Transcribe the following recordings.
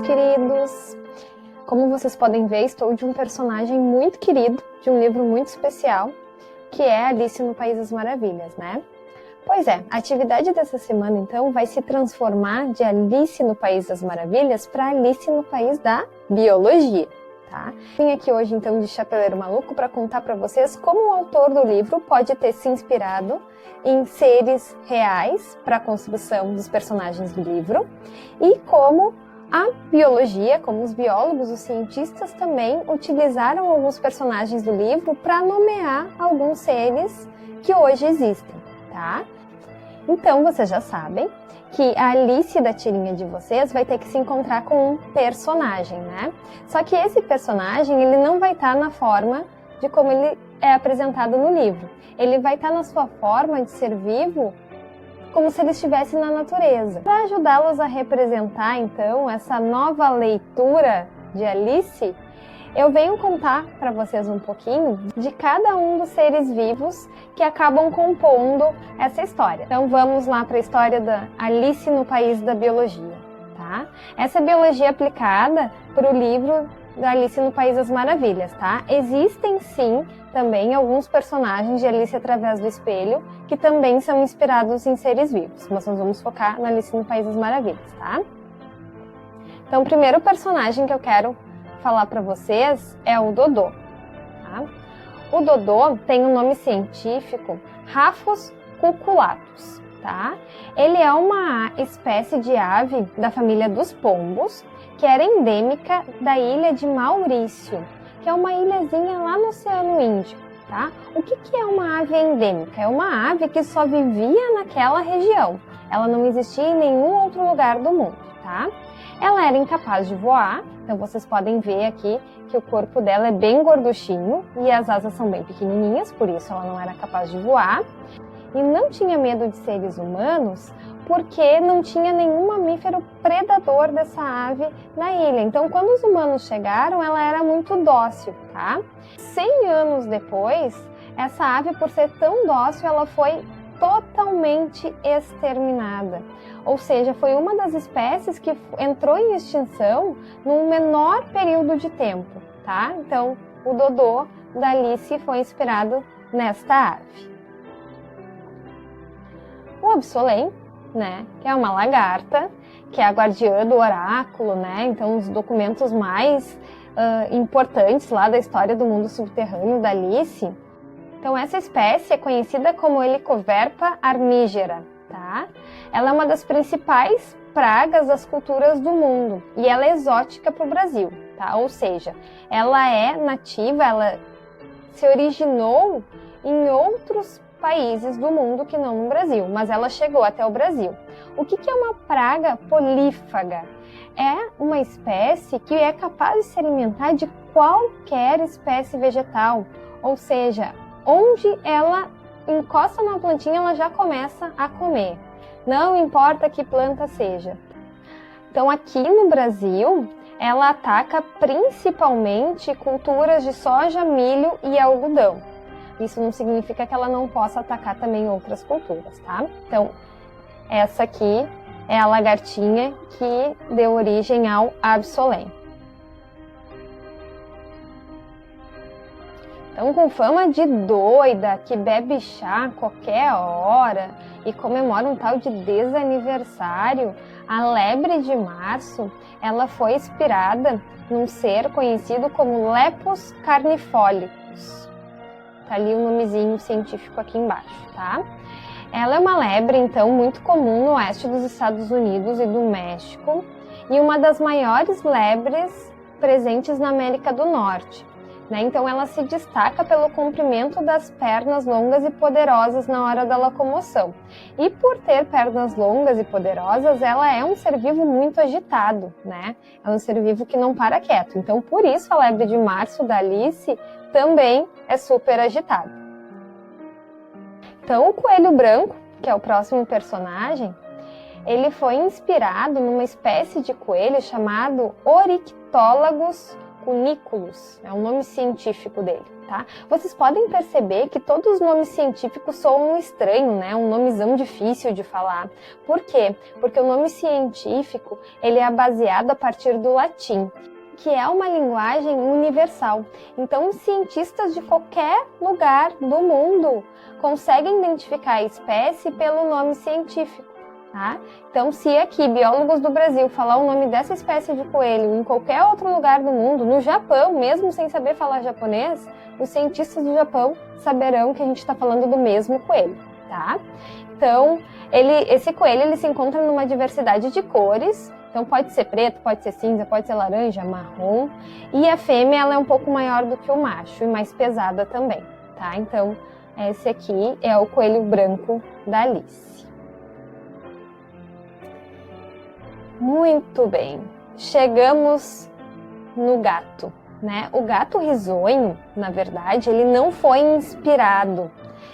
queridos! Como vocês podem ver, estou de um personagem muito querido, de um livro muito especial, que é Alice no País das Maravilhas, né? Pois é, a atividade dessa semana, então, vai se transformar de Alice no País das Maravilhas para Alice no País da Biologia, tá? Vim aqui hoje, então, de Chapeleiro Maluco para contar para vocês como o autor do livro pode ter se inspirado em seres reais para a construção dos personagens do livro e como a biologia, como os biólogos, os cientistas também utilizaram alguns personagens do livro para nomear alguns seres que hoje existem, tá? Então, vocês já sabem que a Alice da tirinha de vocês vai ter que se encontrar com um personagem, né? Só que esse personagem, ele não vai estar na forma de como ele é apresentado no livro. Ele vai estar na sua forma de ser vivo, como se ele estivesse na natureza. Para ajudá-los a representar, então, essa nova leitura de Alice, eu venho contar para vocês um pouquinho de cada um dos seres vivos que acabam compondo essa história. Então vamos lá para a história da Alice no País da Biologia, tá? Essa é biologia aplicada para o livro da Alice no País das Maravilhas, tá? Existem sim também alguns personagens de Alice através do espelho que também são inspirados em seres vivos, mas nós vamos focar na Alice no País das Maravilhas, tá? Então o primeiro personagem que eu quero falar para vocês é o Dodô, tá? O Dodô tem um nome científico Raphos cuculatus, tá? Ele é uma espécie de ave da família dos pombos que era endêmica da ilha de Maurício, que é uma ilhazinha lá no Oceano Índico, tá? O que é uma ave endêmica? É uma ave que só vivia naquela região. Ela não existia em nenhum outro lugar do mundo, tá? Ela era incapaz de voar, então vocês podem ver aqui que o corpo dela é bem gorduchinho e as asas são bem pequenininhas, por isso ela não era capaz de voar. E não tinha medo de seres humanos, porque não tinha nenhum mamífero predador dessa ave na ilha. Então, quando os humanos chegaram, ela era muito dócil, tá? 100 anos depois, essa ave, por ser tão dócil, ela foi totalmente exterminada. Ou seja, foi uma das espécies que entrou em extinção num menor período de tempo, tá? Então, o Dodô da Alice foi inspirado nesta ave. O Absolem, né, que é uma lagarta, que é a guardiã do oráculo, né? Então, os documentos mais importantes lá da história do mundo subterrâneo da Alice. Então, essa espécie é conhecida como Helicoverpa armigera, tá? Ela é uma das principais pragas das culturas do mundo e ela é exótica para o Brasil, tá? Ou seja, ela é nativa, ela se originou em outros países do mundo que não no Brasil, mas ela chegou até o Brasil. O que é uma praga polífaga? É uma espécie que é capaz de se alimentar de qualquer espécie vegetal, ou seja, onde ela encosta na plantinha, ela já começa a comer. Não importa que planta seja. Então, aqui no Brasil, ela ataca principalmente culturas de soja, milho e algodão. Isso não significa que ela não possa atacar também outras culturas, tá? Então, essa aqui é a lagartinha que deu origem ao Absolem. Então, com fama de doida, que bebe chá a qualquer hora e comemora um tal de desaniversário, a lebre de março, ela foi inspirada num ser conhecido como Lepus carnifolicus. Tá ali o nomezinho científico aqui embaixo, tá? Ela é uma lebre, então, muito comum no oeste dos Estados Unidos e do México e uma das maiores lebres presentes na América do Norte. Né? Então ela se destaca pelo comprimento das pernas longas e poderosas na hora da locomoção. E por ter pernas longas e poderosas, ela é um ser vivo muito agitado, né? É um ser vivo que não para quieto. Então por isso a lebre de março da Alice também é super agitada. Então o coelho branco, que é o próximo personagem, ele foi inspirado numa espécie de coelho chamado Oryctolagus Cuniculus, é o nome científico dele, tá? Vocês podem perceber que todos os nomes científicos soam estranho, né? Um nomezão difícil de falar. Por quê? Porque o nome científico, ele é baseado a partir do latim, que é uma linguagem universal. Então, os cientistas de qualquer lugar do mundo conseguem identificar a espécie pelo nome científico. Tá? Então, se aqui biólogos do Brasil falar o nome dessa espécie de coelho em qualquer outro lugar do mundo, no Japão, mesmo sem saber falar japonês, os cientistas do Japão saberão que a gente está falando do mesmo coelho. Tá? Então, esse coelho ele se encontra numa diversidade de cores. Então, pode ser preto, pode ser cinza, pode ser laranja, marrom. E a fêmea ela é um pouco maior do que o macho e mais pesada também. Tá? Então, esse aqui é o coelho branco da Alice. Muito bem, chegamos no gato, né? O gato risonho, na verdade, ele não foi inspirado,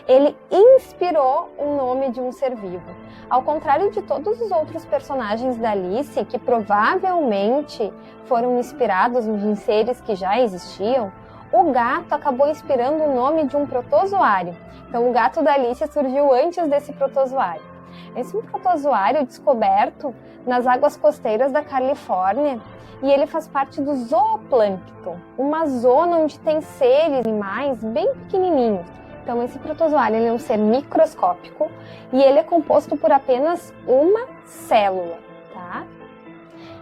ele inspirou o nome de um ser vivo. Ao contrário de todos os outros personagens da Alice, que provavelmente foram inspirados em seres que já existiam, o gato acabou inspirando o nome de um protozoário. Então, o gato da Alice surgiu antes desse protozoário. Esse é um protozoário descoberto nas águas costeiras da Califórnia e ele faz parte do zooplâncton, uma zona onde tem seres animais bem pequenininhos. Então esse protozoário ele é um ser microscópico e ele é composto por apenas uma célula, tá?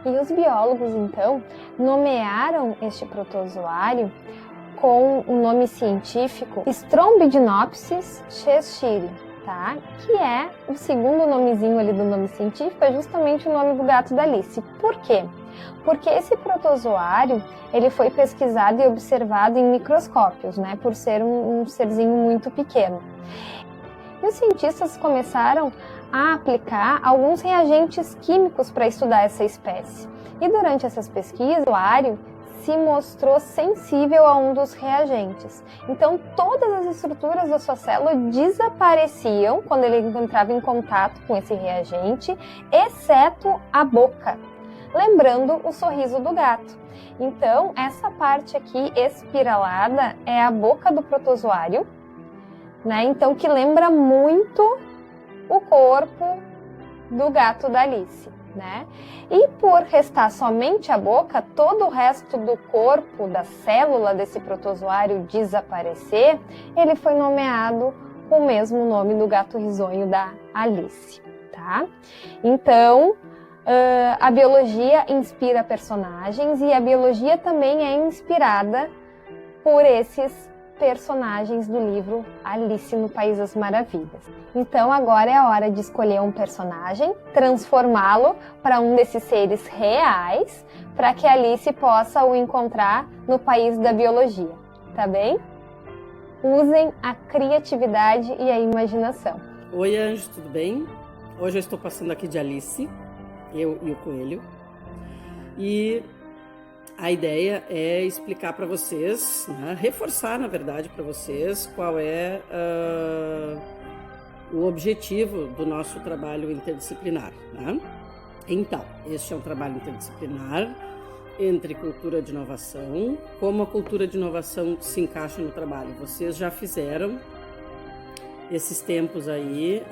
E os biólogos então nomearam este protozoário com o nome científico Strombidinopsis cheshire. Tá? Que é o segundo nomezinho ali do nome científico, é justamente o nome do gato da Alice. Por quê? Porque esse protozoário ele foi pesquisado e observado em microscópios, né? Por ser um serzinho muito pequeno. E os cientistas começaram a aplicar alguns reagentes químicos para estudar essa espécie. E durante essas pesquisas, o usuário se mostrou sensível a um dos reagentes. Então, todas as estruturas da sua célula desapareciam quando ele entrava em contato com esse reagente, exceto a boca, lembrando o sorriso do gato. Então, essa parte aqui espiralada é a boca do protozoário, né? Então, que lembra muito o corpo do gato da Alice. Né? E por restar somente a boca, todo o resto do corpo, da célula desse protozoário desaparecer, ele foi nomeado com o mesmo nome do gato risonho da Alice. Tá? Então, a biologia inspira personagens e a biologia também é inspirada por esses personagens do livro Alice no País das Maravilhas. Então agora é a hora de escolher um personagem, transformá-lo para um desses seres reais, para que Alice possa o encontrar no país da biologia, tá bem? Usem a criatividade e a imaginação. Oi, Anjo, tudo bem? Hoje eu estou passando aqui de Alice, eu e o coelho, e a ideia é explicar para vocês, né, reforçar, na verdade, para vocês qual é o objetivo do nosso trabalho interdisciplinar. Né? Então, este é um trabalho interdisciplinar entre cultura de inovação. Como a cultura de inovação se encaixa no trabalho? Vocês já fizeram esses tempos aí,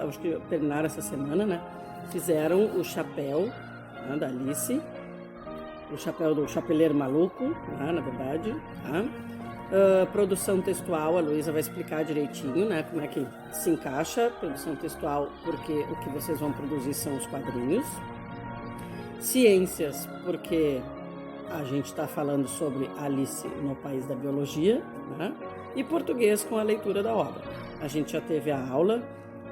acho que terminaram essa semana, né? Fizeram o chapéu, né, da Alice, o chapéu do chapeleiro maluco, né, na verdade. Tá? Produção textual, a Luísa vai explicar direitinho, né, como é que se encaixa. Produção textual, porque o que vocês vão produzir são os quadrinhos. Ciências, porque a gente está falando sobre Alice no País da Biologia, né? E português com a leitura da obra. A gente já teve a aula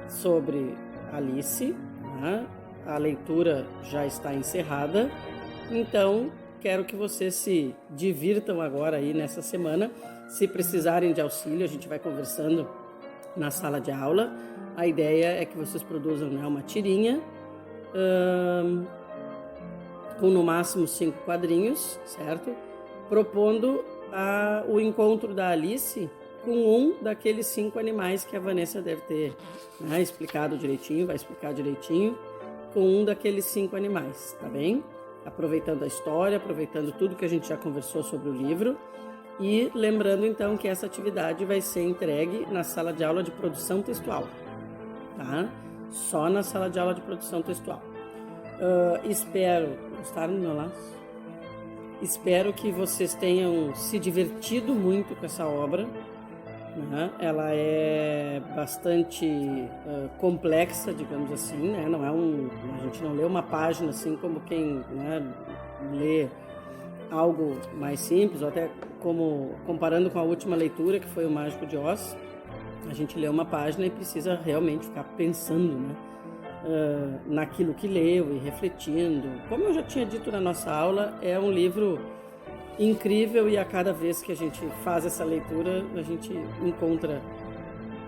sobre Alice, né? A leitura já está encerrada. Então, quero que vocês se divirtam agora aí nessa semana. Se precisarem de auxílio, a gente vai conversando na sala de aula. A ideia é que vocês produzam, né, uma tirinha com no máximo 5 quadrinhos, certo? Propondo o encontro da Alice com um daqueles 5 animais que a Vanessa deve ter, né, explicado direitinho, vai explicar direitinho, com um daqueles 5 animais, tá bem? aproveitando a história, aproveitando tudo que a gente já conversou sobre o livro e lembrando então que essa atividade vai ser entregue na sala de aula de produção textual, tá? Só na sala de aula de produção textual. Espero, gostaram do meu laço? Espero que vocês tenham se divertido muito com essa obra, né? Ela é bastante complexa, digamos assim, né? Não é a gente não lê uma página assim como quem, né, lê algo mais simples, ou até como comparando com a última leitura, que foi o Mágico de Oz. A gente lê uma página e precisa realmente ficar pensando, né, naquilo que leu e refletindo. Como eu já tinha dito na nossa aula, é um livro incrível e a cada vez que a gente faz essa leitura, a gente encontra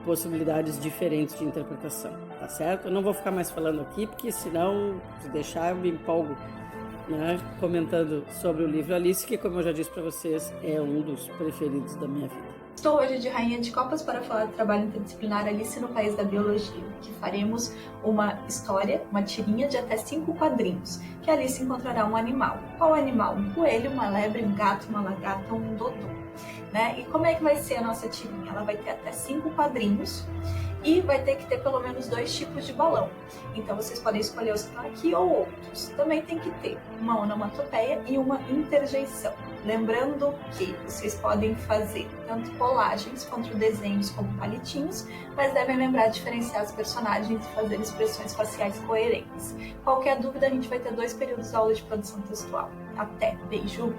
possibilidades diferentes de interpretação, tá certo? Eu não vou ficar mais falando aqui, porque senão, se deixar, eu me empolgo, né, comentando sobre o livro Alice, que, como eu já disse para vocês, é um dos preferidos da minha vida. Estou hoje de Rainha de Copas para falar do trabalho interdisciplinar Alice no País da Biologia, que faremos uma história, uma tirinha de até 5 quadrinhos, que Alice encontrará um animal. Qual animal? Um coelho, uma lebre, um gato, uma lagarta ou um dodô, né? E como é que vai ser a nossa tirinha? Ela vai ter até 5 quadrinhos e vai ter que ter pelo menos 2 tipos de balão. Então vocês podem escolher os que estão aqui ou outros. Também tem que ter uma onomatopeia e uma interjeição. Lembrando que vocês podem fazer tanto colagens quanto desenhos como palitinhos, mas devem lembrar de diferenciar os personagens e fazer expressões faciais coerentes. Qualquer dúvida, a gente vai ter 2 períodos de aula de produção textual. Até! Beijo!